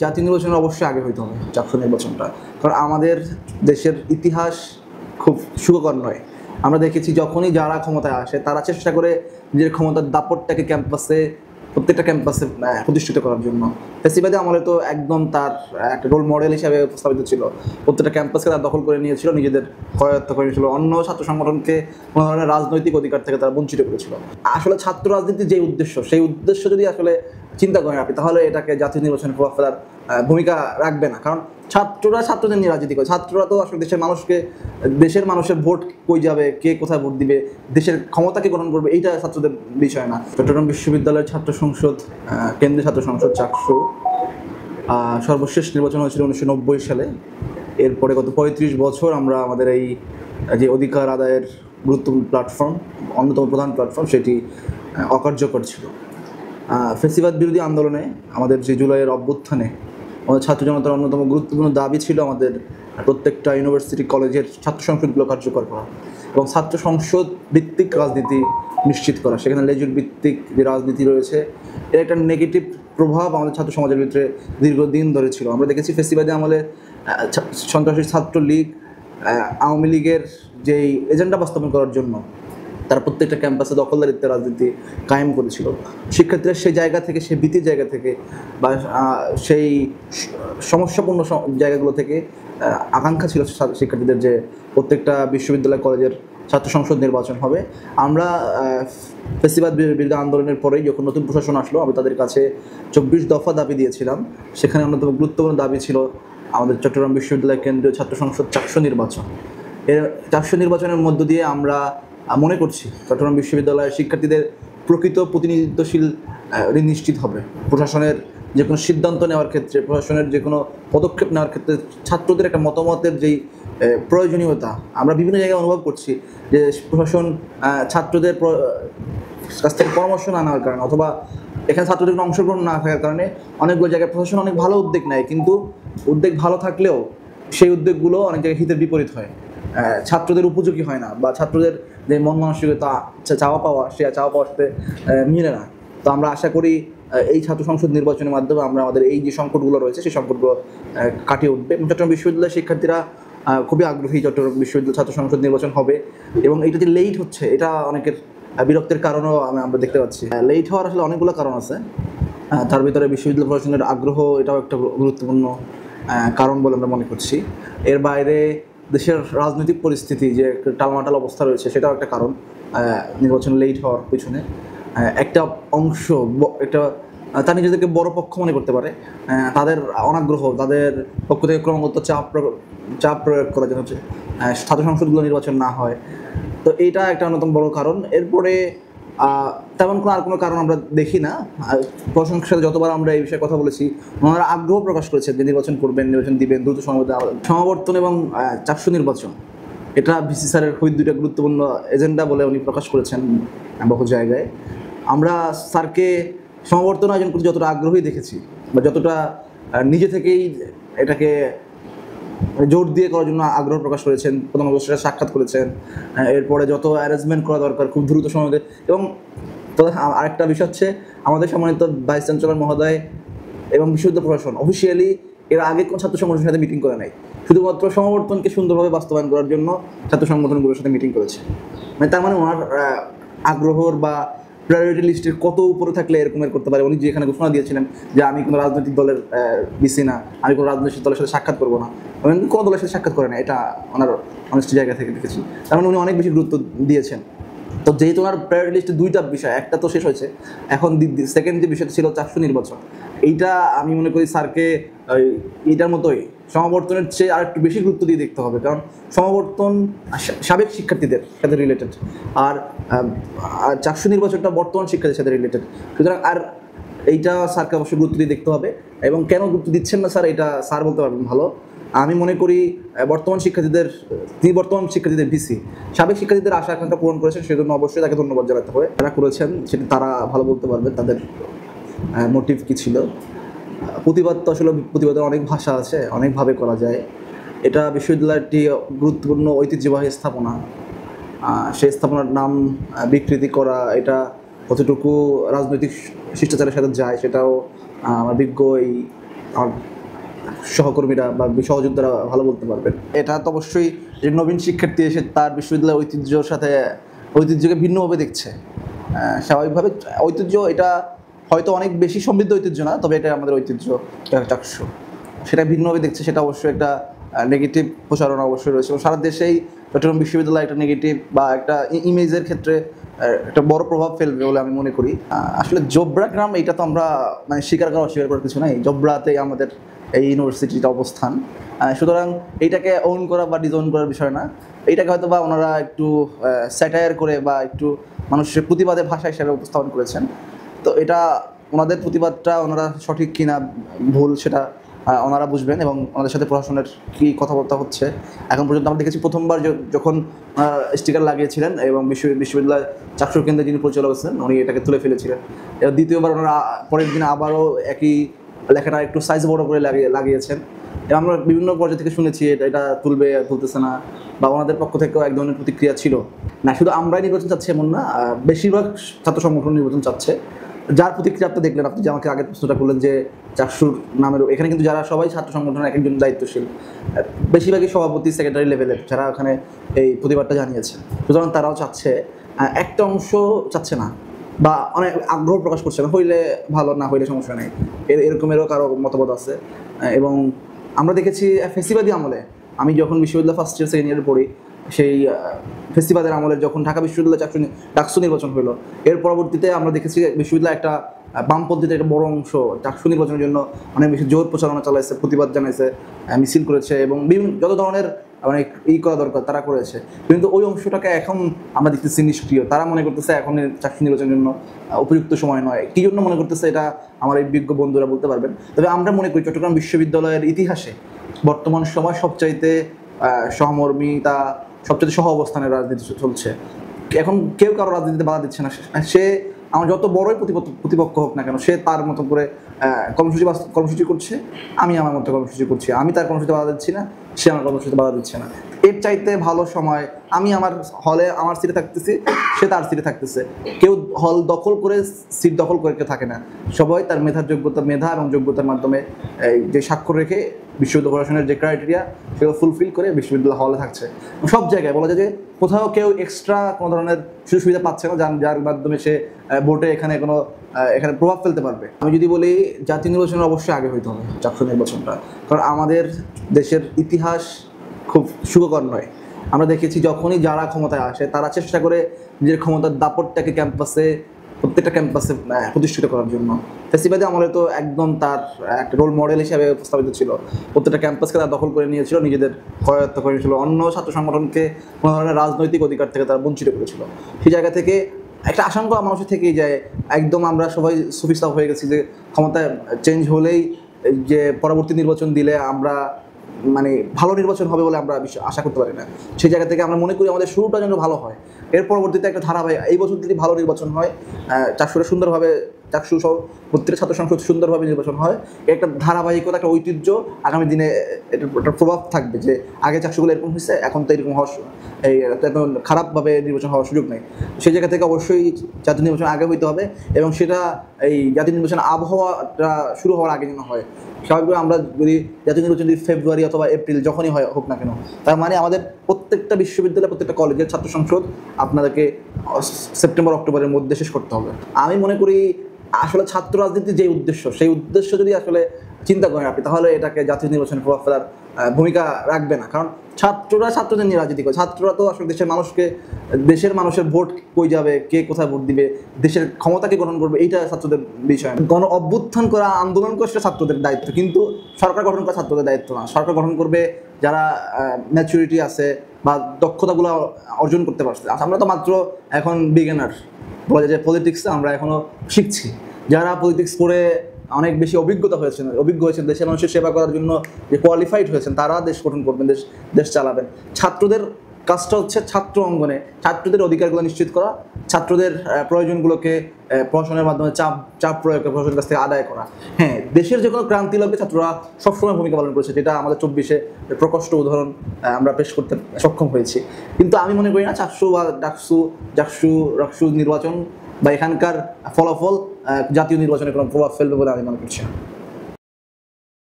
জাতীয় নির্বাচনের অবশ্যই আগে হইতে হবে জাতীয় নির্বাচনটা, কারণ আমাদের দেশের ইতিহাস খুব সুখকর নয়। আমরা দেখেছি যখনই যারা ক্ষমতায় আসে তারা চেষ্টা করে নিজের ক্ষমতার দাপটটাকে প্রত্যেকটা ক্যাম্পাসে প্রতিষ্ঠিত করার জন্য। ফ্যাসিবাদী আমলে তো একদম তার একটা রোল মডেল হিসাবে উপস্থাপিত ছিল, প্রত্যেকটা ক্যাম্পাসকে তারা দখল করে নিয়েছিল, নিজেদের করায়ত্ত করে নিয়েছিল, অন্য ছাত্র সংগঠনকে কোনো ধরনের রাজনৈতিক অধিকার থেকে তারা বঞ্চিত করেছিল। আসলে ছাত্র রাজনীতির যে উদ্দেশ্য, সেই উদ্দেশ্য যদি আসলে চিন্তা করেন আপনি, তাহলে এটাকে জাতীয় নির্বাচনে প্রভাব ফেলার ভূমিকা রাখবে না। কারণ ছাত্রদের নিয়ে রাজনীতি করে, ছাত্ররা তো আসলে দেশের মানুষের ভোট কই যাবে, কে কোথায় ভোট দিবে, দেশের ক্ষমতাকে গ্রহণ করবে, এইটা ছাত্রদের বিষয় না। চট্টগ্রাম বিশ্ববিদ্যালয়ের ছাত্র সংসদ, কেন্দ্রীয় ছাত্র সংসদ চাকসু সর্বশেষ নির্বাচন হয়েছিল 1990 সালে। এরপরে গত 35 বছর আমরা আমাদের এই যে অধিকার আদায়ের গুরুত্বপূর্ণ প্ল্যাটফর্ম, অন্যতম প্রধান প্ল্যাটফর্ম, সেটি অকার্যকর ছিল। ফ্যাসিবাদ বিরোধী আন্দোলনে আমাদের যে জুলাইয়ের অভ্যুত্থানে আমাদের ছাত্র জনতার অন্যতম গুরুত্বপূর্ণ দাবি ছিল আমাদের প্রত্যেকটা ইউনিভার্সিটি কলেজের ছাত্র সংসদগুলো কার্যকর করা এবং ছাত্র সংসদ ভিত্তিক রাজনীতি নিশ্চিত করা। সেখানে লেজুর ভিত্তিক যে রাজনীতি রয়েছে, এর একটা নেগেটিভ প্রভাব আমাদের ছাত্র সমাজের ভিতরে দীর্ঘদিন ধরে ছিল। আমরা দেখেছি ফ্যাসিবাদী আমলে সন্ত্রাসী ছাত্রলীগ, আওয়ামী লীগের যেই এজেন্ডা বাস্তবায়ন করার জন্য তারা প্রত্যেকটা ক্যাম্পাসে দখলদারিত্বের রাজনীতি কায়েম করেছিল। শিক্ষার্থীরা সেই জায়গা থেকে, সেই ভীতির জায়গা থেকে বা সেই সমস্যাপূর্ণ জায়গাগুলো থেকে আকাঙ্ক্ষা ছিল শিক্ষার্থীদের যে প্রত্যেকটা বিশ্ববিদ্যালয় কলেজের ছাত্র সংসদ নির্বাচন হবে। আমরা ফ্যাসিবাদ বিরোধী আন্দোলনের পরেই যখন নতুন প্রশাসন আসলো, আমি তাদের কাছে 24 দফা দাবি দিয়েছিলাম। সেখানে অন্যতম গুরুত্বপূর্ণ দাবি ছিল আমাদের চট্টগ্রাম বিশ্ববিদ্যালয় কেন্দ্রীয় ছাত্র সংসদ চাকসু নির্বাচন। এর চাকসু নির্বাচনের মধ্য দিয়ে আমরা মনে করছি চট্টগ্রাম বিশ্ববিদ্যালয়ের শিক্ষার্থীদের প্রকৃত প্রতিনিধিত্বশীল নিশ্চিত হবে। প্রশাসনের যে কোনো সিদ্ধান্ত নেওয়ার ক্ষেত্রে, প্রশাসনের যে কোনো পদক্ষেপ নেওয়ার ক্ষেত্রে ছাত্রদের একটা মতামতের যেই প্রয়োজনীয়তা আমরা বিভিন্ন জায়গায় অনুভব করছি, যে প্রশাসন ছাত্রদের কাছ থেকে পরামর্শ না নেওয়ার কারণে অথবা এখানে ছাত্রদের কোনো অংশগ্রহণ না থাকার কারণে অনেকগুলো জায়গায় প্রশাসন অনেক ভালো উদ্যোগ নেয়, কিন্তু উদ্যোগ ভালো থাকলেও সেই উদ্যোগগুলো অনেক জায়গায় হিতের বিপরীত হয়, ছাত্রদের উপযোগী হয় না, বা ছাত্রদের যে মন মানসিকতা চাওয়া পাওয়ার সাথে মিলে না। তো আমরা আশা করি এই ছাত্র সংসদ নির্বাচনের মাধ্যমে আমরা আমাদের এই যে সংকটগুলো রয়েছে সেই সংকটগুলো কাটিয়ে উঠবে। চট্টগ্রাম বিশ্ববিদ্যালয়ের শিক্ষার্থীরা খুবই আগ্রহী চট্টগ্রাম বিশ্ববিদ্যালয় ছাত্র সংসদ নির্বাচন হবে, এবং এটা যে লেট হচ্ছে এটা অনেকের বিরক্তির কারণও আমরা দেখতে পাচ্ছি। লেট হওয়ার আসলে অনেকগুলো কারণ আছে, তার ভিতরে বিশ্ববিদ্যালয় প্রশাসনের আগ্রহ এটাও একটা গুরুত্বপূর্ণ কারণ বলে আমরা মনে করছি। এর বাইরে দেশের রাজনৈতিক পরিস্থিতি যে টালমাটাল অবস্থা রয়েছে সেটাও একটা কারণ নির্বাচন লেট হওয়ার পিছনে। একটা অংশ তারা নিজেদেরকে বড় পক্ষ মনে করতে পারে, তাদের অনাগ্রহ, তাদের পক্ষ থেকে ক্রমাগত চাপ প্রয়োগ করা যেন হচ্ছে ছাত্র সংসদগুলো নির্বাচন না হয়। তো এইটা একটা অন্যতম বড় কারণ। এরপরে তেমন আর কোনো কারণ আমরা দেখি না। প্রশাসনের সাথে যতবার আমরা এই বিষয়ে কথা বলেছি, ওনারা আগ্রহ প্রকাশ করেছেন যে নির্বাচন করবেন, নির্বাচন দিবেন, দ্রুত সমাবর্তন এবং চাকসু নির্বাচন, এটা ভিসি স্যারের খুবই দুইটা গুরুত্বপূর্ণ এজেন্ডা বলে উনি প্রকাশ করেছেন বহু জায়গায়। আমরা স্যারকে সমাবর্তন আয়োজন করতে যতটা আগ্রহী দেখেছি বা যতটা নিজে থেকেই এটাকে জোর দিয়ে করার জন্য আগ্রহ প্রকাশ করেছেন, প্রধান উপদেষ্টার সাক্ষাৎ করেছেন, এরপরে যত অ্যারেঞ্জমেন্ট করা দরকার খুব দ্রুত সময়ে। এবং আরেকটা বিষয় হচ্ছে আমাদের সম্মানিত ভাইস চ্যান্সেলর মহোদয় এবং বিশ্ববিদ্যালয় প্রশাসন অফিসিয়ালি এর আগে কোনো ছাত্র সংগঠনের সাথে মিটিং করে নাই, শুধুমাত্র সমাবর্তনকে সুন্দরভাবে বাস্তবায়ন করার জন্য ছাত্র সংগঠনগুলোর সাথে মিটিং করেছে। তার মানে ওনার আগ্রহর বা প্রায়োরিটি লিস্টের কত উপরে থাকলে এরকমের করতে পারে। উনি যে এখানে ঘোষণা দিয়েছিলেন যে আমি কোনো রাজনৈতিক দলের বিসি না, আমি কোনো রাজনৈতিক দলের সাথে সাক্ষাৎ করবো না, কোনো দলের সাথে সাক্ষাৎ করে না, এটা ওনার অনেস্ট জায়গা থেকে দেখেছি। তার মানে উনি অনেক বেশি গুরুত্ব দিয়েছেন। তো যেহেতু ওনার প্রায়োরিটি লিস্টে দুইটা বিষয়, একটা তো শেষ হয়েছে, এখন সেকেন্ড যে বিষয়টা ছিল চাকসু নির্বাচন, এইটা আমি মনে করি স্যারকে এইটার মতোই সমাবর্তনের চেয়ে আর একটু বেশি গুরুত্ব দিয়ে দেখতে হবে, কারণ সমাবর্তন সাবেক শিক্ষার্থীদের সাথে রিলেটেড, আর চাকসু নির্বাচনটা বর্তমান শিক্ষার্থীদের সাথে রিলেটেড। সুতরাং আর এইটা স্যারকে অবশ্যই গুরুত্ব দিয়ে দেখতে হবে। এবং কেন গুরুত্ব দিচ্ছেন না স্যার, এটা স্যার বলতে পারবেন ভালো। আমি মনে করি বর্তমান শিক্ষার্থীদের ভিসি সাবেক শিক্ষার্থীদের আশা আকাঙ্ক্ষা পূরণ করেছেন, সেজন্য অবশ্যই তাকে ধন্যবাদ জানাতে হবে। যারা করেছেন সেটা তারা ভালো বলতে পারবেন তাদের মোটিভ কী ছিল। প্রতিবাদ তো আসলে প্রতিবাদের অনেক ভাষা আছে, অনেকভাবে করা যায়। এটা বিশ্ববিদ্যালয়টি গুরুত্বপূর্ণ ঐতিহ্যবাহী স্থাপনা, সেই স্থাপনার নাম বিকৃতি করা এটা কতটুকু রাজনৈতিক শিষ্টাচারের সাথে যায় সেটাও আমার বিজ্ঞ এই আমার সহকর্মীরা বা সহযোদ্ধারা ভালো বলতে পারবেন। এটা তো অবশ্যই যে নবীন শিক্ষার্থী এসে তার বিশ্ববিদ্যালয়ের ঐতিহ্যর সাথে ঐতিহ্যকে ভিন্নভাবে দেখছে। স্বাভাবিকভাবে ঐতিহ্য এটা হয়তো অনেক বেশি সমৃদ্ধ ঐতিহ্য না, তবে এটা আমাদের ঐতিহ্য চাক্ষুষ, সেটা ভিন্নভাবে দেখছে, সেটা অবশ্যই একটা নেগেটিভ প্রচারণা অবশ্যই রয়েছে। এবং সারা দেশেই চট্টগ্রাম বিশ্ববিদ্যালয় একটা নেগেটিভ বা একটা ইমেজের ক্ষেত্রে একটা বড় প্রভাব ফেলবে বলে আমি মনে করি। আসলে জোবরা গ্রাম এটা তো আমরা মানে স্বীকার করা অস্বীকার করার কিছু নাই, জোবরাতেই আমাদের এই ইউনিভার্সিটিটা অবস্থান। সুতরাং এইটাকে ওন করা বা ডিজোন করার বিষয় না, এইটাকে হয়তো বা ওনারা একটু স্যাটায়ার করে বা একটু মানুষের প্রতিবাদের ভাষা হিসাবে উপস্থাপন করেছেন। তো এটা ওনাদের প্রতিবাদটা ওনারা সঠিক কিনা ভুল সেটা ওনারা বুঝবেন, এবং ওনাদের সাথে প্রশাসনের কী কথাবার্তা হচ্ছে। এখন পর্যন্ত আমরা দেখেছি প্রথমবার যখন স্টিকার লাগিয়েছিলেন এবং বিশ্ববিদ্যালয় চাকসুর কেন্দ্রে যিনি পরিচালক আছেন উনি এটাকে তুলে ফেলেছিলেন। এবার দ্বিতীয়বার ওনারা পরের দিন আবারও একই লেখাটা একটু সাইজ বড় করে লাগিয়েছেন। এবং আমরা বিভিন্ন পর্যায় থেকে শুনেছি এটা তুলতেছে না, বা ওনাদের পক্ষ থেকেও এক ধরনের প্রতিক্রিয়া ছিল না। শুধু আমরাই নির্বাচন চাচ্ছি এমন না, বেশিরভাগ ছাত্র সংগঠন নির্বাচন চাচ্ছে। যার প্রতিক্রিয়া আপনি দেখলেন, আপনি যে আমাকে আগের প্রশ্নটা করলেন যে চাকসুর নামের এখানে কিন্তু যারা সবাই ছাত্র সংগঠনের এক একজন দায়িত্বশীল, বেশিরভাগই সভাপতি সেক্রেটারি লেভেলের যারা ওখানে এই প্রতিবাদটা জানিয়েছে। সুতরাং তারাও চাচ্ছে, একটা অংশ চাচ্ছে না বা অনেক আগ্রহ প্রকাশ করছে না, হইলে ভালো, না হইলে সমস্যা নেই, এরকমেরও কারো মতামত আছে। এবং আমরা দেখেছি ফেসিবাদী আমলে, আমি যখন বিশ্ববিদ্যালয় ফার্স্ট ইয়ার সেকেন্ড ইয়ারে পড়ি, সেই ফেস্টিভালের আমলের যখন ঢাকা বিশ্ববিদ্যালয় ডাকসু নির্বাচন হলো, এর পরবর্তীতে আমরা দেখেছি বিশ্ববিদ্যালয় একটা বামপন্থীতে একটা বড় অংশ ডাকসু নির্বাচনের জন্য অনেক বেশি জোর প্রচারণা চালাইছে, প্রতিবাদ জানাইছে, মিছিল করেছে, এবং বিভিন্ন যত ধরনের অনেক করা দরকার তারা করেছে। কিন্তু ওই অংশটাকে এখন আমরা দেখতেছি নিষ্ক্রিয়। তারা মনে করতেছে এখন চাকরি নির্বাচনের জন্য উপযুক্ত সময় নয়। কী জন্য মনে করতেছে এটা আমার এই বিজ্ঞ বন্ধুরা বলতে পারবেন। তবে আমরা মনে করি চট্টগ্রাম বিশ্ববিদ্যালয়ের ইতিহাসে বর্তমান সময় সবচাইতে সহমর্মিতা, সবচেয়ে সহ অবস্থানের রাজনীতি চলছে। এখন কেউ কারো রাজনীতিতে বাধা দিচ্ছে না। সে আমার যত বড়ই প্রতিপক্ষ হোক না কেন, সে তার মতো করে কর্মসূচি করছে, আমি আমার মতো কর্মসূচি করছি। আমি তার কর্মসূচিতে বাধা দিচ্ছি না, সে আমার কর্মসূচিতে বাধা দিচ্ছে না। এর চাইতে ভালো সময় আমি আমার হলে আমার সিটে থাকতেছি, সে তার সিটে থাকতেছে। কেউ হল দখল করে সিট দখল করে কেউ থাকে না। সবাই তার মেধা এবং যোগ্যতার মাধ্যমে যে স্বাক্ষর রেখে বিশ্ববিদ্যালয় প্রশাসনের যে ক্রাইটেরিয়া সেগুলো ফুলফিল করে বিশ্ববিদ্যালয় হলে থাকছে। সব জায়গায় বলা যায় যে কোথাও কেউ এক্সট্রা কোনো ধরনের সুযোগ সুবিধা পাচ্ছে না যার মাধ্যমে সে ভোটে এখানে প্রভাব ফেলতে পারবে। আমি যদি বলি জাতীয় নির্বাচনের অবশ্যই আগে হইতে হবে চাকসু নির্বাচনটা, কারণ আমাদের দেশের ইতিহাস খুব সুখকর নয়। আমরা দেখেছি যখনই যারা ক্ষমতায় আসে তারা চেষ্টা করে নিজের ক্ষমতার দাপটটাকে প্রত্যেকটা ক্যাম্পাসে প্রতিষ্ঠিত করার জন্য। ফেসিবাদী আমলে তো একদম তার একটা রোল মডেল হিসেবে উপস্থাপিত ছিল, প্রত্যেকটা ক্যাম্পাসকে তারা দখল করে নিয়েছিল, নিজেদের করায়ত্ত করে নিয়েছিল, অন্য ছাত্র সংগঠনকে কোনো ধরনের রাজনৈতিক অধিকার থেকে তারা বঞ্চিত করেছিল। সেই জায়গা থেকে একটা আশঙ্কা মানুষের থেকেই যায়, একদম আমরা সবাই সুফিস্তাব হয়ে গেছি যে ক্ষমতায় চেঞ্জ হলেই যে পরবর্তী নির্বাচন দিলে আমরা মানে ভালো নির্বাচন হবে বলে আমরা আশা করতে পারি না। সেই জায়গা থেকে আমরা মনে করি আমাদের শুরুটা যেন ভালো হয়, এর পরবর্তীতে একটা ধারাবাহিক এই বছর যদি ভালো নির্বাচন হয়, চাকসুরা সুন্দরভাবে চাকসু সহ প্রত্যেকটা ছাত্র সংসদ সুন্দরভাবে নির্বাচন হয়, একটা ধারাবাহিকতা, একটা ঐতিহ্য আগামী দিনে একটা প্রভাব থাকবে যে আগে চাকসুগুলো এরকম হয়েছে, এখন তো এরকম এত খারাপভাবে নির্বাচন হওয়ার সুযোগ নেই। সেই জায়গা থেকে অবশ্যই জাতীয় নির্বাচন আগে হইতে হবে, এবং সেটা এই জাতীয় নির্বাচন আবহাওয়াটা শুরু হওয়ার আগে যেন হয়। স্বাভাবিকভাবে আমরা যদি জাতীয় নির্বাচন যদি ফেব্রুয়ারি অথবা এপ্রিল যখনই হোক না কেন, তার মানে আমাদের প্রত্যেকটা বিশ্ববিদ্যালয়, প্রত্যেকটা কলেজের ছাত্র সংসদ আপনাদেরকে সেপ্টেম্বর অক্টোবরের মধ্যে শেষ করতে হবে। আমি মনে করি আসলে ছাত্র রাজনীতির যে উদ্দেশ্য, সেই উদ্দেশ্য যদি আসলে চিন্তা করেন আপনি, তাহলে এটাকে জাতীয় নির্বাচনে প্রভাব ফেলার ভূমিকা রাখবে না। কারণ ছাত্রদের নিয়ে রাজনীতি করে, ছাত্ররা তো আসলে দেশের মানুষের ভোট কই যাবে, কে কোথায় ভোট দিবে, দেশের ক্ষমতাকে গঠন করবে, এইটা ছাত্রদের বিষয়। গণ অভ্যুত্থান করা, আন্দোলন করা সেটা ছাত্রদের দায়িত্ব, কিন্তু সরকার গঠন করা ছাত্রদের দায়িত্ব না। সরকার গঠন করবে যারা ম্যাচুরিটি আছে বা দক্ষতাগুলো অর্জন করতে পারছে। আমরা তো মাত্র এখন বিগিনার, বলা যায় যে পলিটিক্সে আমরা এখনও শিখছি। যারা পলিটিক্স পড়ে অনেক বেশি অভিজ্ঞ হয়েছেন, দেশের মানুষের সেবা করার জন্য যে কোয়ালিফাইড হয়েছেন, তারা দেশ গঠন করবেন, দেশ চালাবেন। ছাত্রদের কাজটা হচ্ছে ছাত্র অঙ্গনে ছাত্রদের অধিকারগুলো নিশ্চিত করা, ছাত্রদের প্রয়োজনগুলোকে প্রশাসনের মাধ্যমে চাপ প্রয়োগ করে প্রশাসনের কাছ থেকে আদায় করা। হ্যাঁ, দেশের যে কোনো ক্রান্তি লাগবে ছাত্ররা সবসময় ভূমিকা পালন করেছে, যেটা আমাদের 24-এ প্রকষ্ট উদাহরণ আমরা পেশ করতে সক্ষম হয়েছি। কিন্তু আমি মনে করি না চাকসু বা ডাকসু নির্বাচন বা এখানকার ফলাফল জাতীয় নির্বাচনে কোনো প্রভাব ফেলবে বলে আমি মনে করছি না।